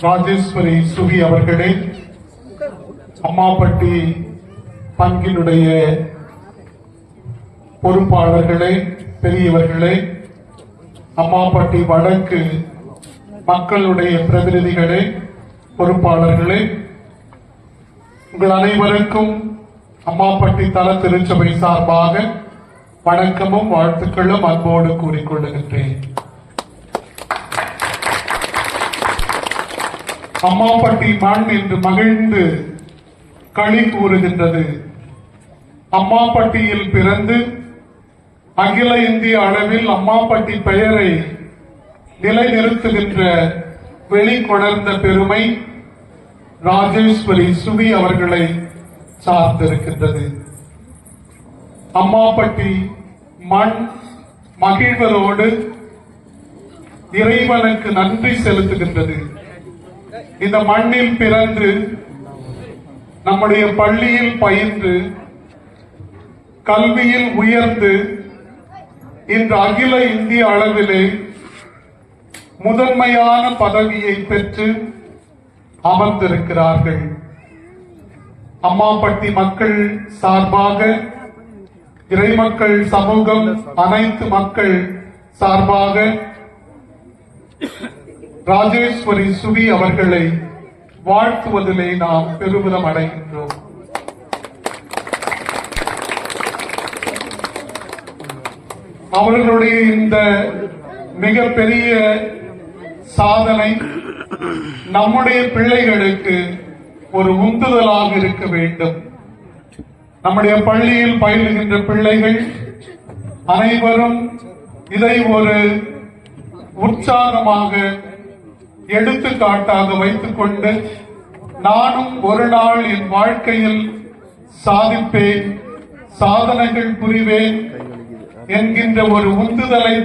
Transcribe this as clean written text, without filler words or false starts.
ராஜேஸ்வரி சுகி அவர்களே, அம்மாப்பட்டி பங்கினுடைய பொறுப்பாளர்களே, பெரியவர்களே, அம்மாப்பட்டி வடக்கு மக்களுடைய பிரதிநிதிகளே, பொறுப்பாளர்களே, உங்கள் அனைவருக்கும் அம்மாப்பட்டி தல திருச்சபை சார்பாக வணக்கமும் வாழ்த்துக்களும் அன்போடு கூறிக்கொள்ளுகின்றேன். அம்மாப்பட்டி மண் என்று மகிழ்ந்து களி கூறுகின்றது. அம்மாப்பட்டியில் பிறந்து அகில இந்திய அளவில் அம்மாப்பட்டி பெயரை நிலைநிறுத்துகின்ற வெளிக்கொணர்ந்த பெருமை ராஜேஸ்வரி சுவி அவர்களை சார்ந்திருக்கின்றது. அம்மாப்பட்டி மண் மகிழ்வதோடு இறைவனுக்கு நன்றி செலுத்துகின்றது. இந்த மண்ணில் பிறந்து நம்முடைய பள்ளியில் பயின்று கல்வியில் உயர்ந்து இன்று அகில இந்திய அளவிலே முதன்மையான பதவியை பெற்று அமர்ந்திருக்கிறார்கள். அம்மாப்பட்டி மக்கள் சார்பாக, இறைமக்கள் சமூகம், அனைத்து மக்கள் சார்பாக ராஜேஸ்வரி சுவி அவர்களை வாழ்த்துவதிலே நாம் பெருமிதம் அடைகின்றோம். அவர்களுடைய இந்த மிகப்பெரிய சாதனை நம்முடைய பிள்ளைகளுக்கு ஒரு உந்துதலாக இருக்க வேண்டும். நம்முடைய பள்ளியில் பயிலுகின்ற பிள்ளைகள் அனைவரும் இதை ஒரு உற்சாகமாக எடுத்துக்காட்டாக வைத்துக் கொண்டு நானும் ஒரு நாள் என் வாழ்க்கையில் சாதிப்பேன், சாதனைகள் புரிவேன் என்கின்ற ஒரு உந்துதலை